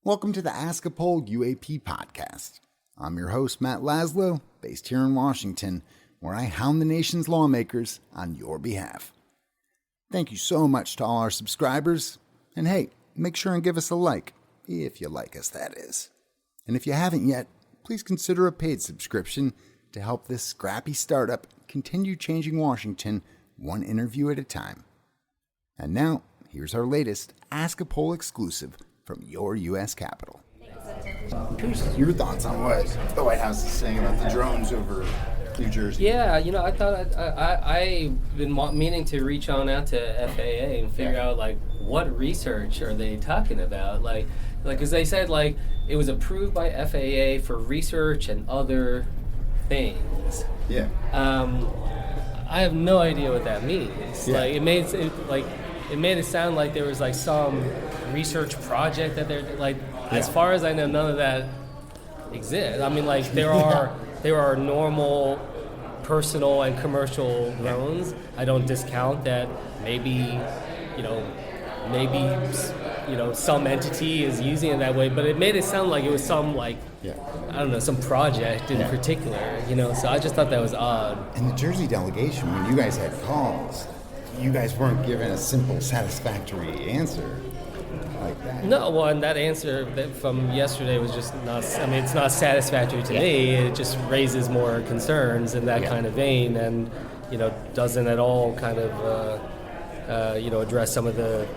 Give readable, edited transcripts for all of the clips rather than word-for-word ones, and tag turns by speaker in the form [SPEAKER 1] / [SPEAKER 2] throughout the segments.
[SPEAKER 1] Welcome to the Ask a Poll UAP podcast. I'm your host, Matt Laslo, based here in Washington, where I hound the nation's lawmakers on your behalf. Thank you so much to all our subscribers. And hey, make sure and give us a like, if you like us, that is. And if you haven't yet, please consider a paid subscription to help this scrappy startup continue changing Washington one interview at a time. And now, here's our latest Ask a Poll exclusive from your U.S. Capitol. Here's your thoughts on what the White House is saying about the drones over New Jersey.
[SPEAKER 2] Yeah, I thought I've been meaning to reach on out to FAA and figure out, what research are they talking about? Because they said, it was approved by FAA for research and other things.
[SPEAKER 1] Yeah.
[SPEAKER 2] I have no idea what that means.
[SPEAKER 1] Yeah.
[SPEAKER 2] It made it sound like there was some research project that they're As far as I know, none of that exists. I mean, there are normal personal and commercial drones. I don't discount that. Maybe some entity is using it that way, but it made it sound like it was some I don't know, some project in particular. So I just thought that was odd.
[SPEAKER 1] And the Jersey delegation, when you guys had calls, you guys weren't given a simple, satisfactory answer like that.
[SPEAKER 2] No, well, and that answer from yesterday was just not, it's not satisfactory to me. It just raises more concerns in that kind of vein and, doesn't at all kind of, address some of the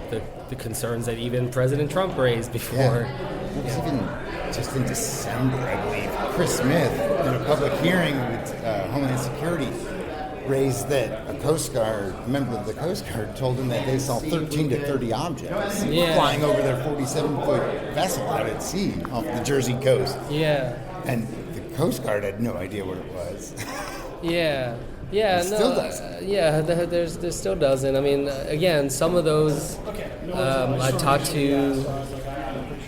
[SPEAKER 2] concerns that even President Trump raised before.
[SPEAKER 1] Yeah. It was even just in December, I believe, Chris Smith, in a public hearing with Homeland Security, raised that a member of the Coast Guard told him that they saw 13 to 30 objects flying over their 47-foot vessel out at sea off the Jersey coast.
[SPEAKER 2] Yeah.
[SPEAKER 1] And the Coast Guard had no idea what it was.
[SPEAKER 2] Yeah. Yeah,
[SPEAKER 1] Still doesn't.
[SPEAKER 2] There still doesn't. I mean, again, some of those I talked to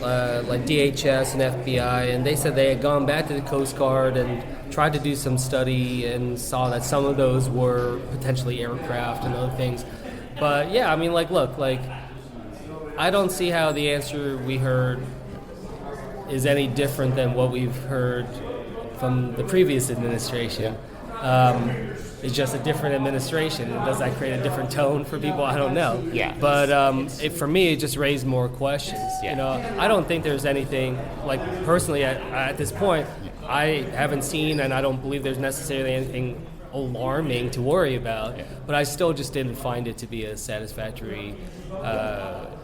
[SPEAKER 2] DHS and FBI, and they said they had gone back to the Coast Guard and tried to do some study and saw that some of those were potentially aircraft and other things. But yeah, I mean, look, I don't see how the answer we heard is any different than what we've heard from the previous administration. It's just a different administration. Does that create a different tone for people? I don't know.
[SPEAKER 1] Yeah.
[SPEAKER 2] But for me, it just raised more questions.
[SPEAKER 1] Yeah.
[SPEAKER 2] I don't think there's anything, personally at this point, I haven't seen, and I don't believe there's necessarily anything alarming to worry about. Yeah. But I still just didn't find it to be a satisfactory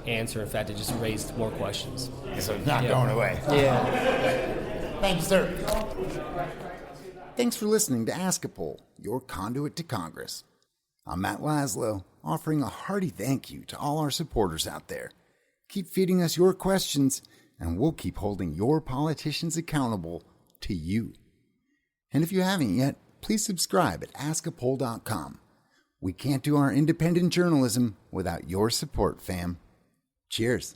[SPEAKER 2] answer. In fact, it just raised more questions.
[SPEAKER 1] So it's not going away.
[SPEAKER 2] Yeah.
[SPEAKER 1] Thank you, sir. Thanks for listening to Ask a Poll, your conduit to Congress. I'm Matt Laslo, offering a hearty thank you to all our supporters out there. Keep feeding us your questions, and we'll keep holding your politicians accountable to you. And if you haven't yet, please subscribe at askapoll.com. We can't do our independent journalism without your support, fam. Cheers.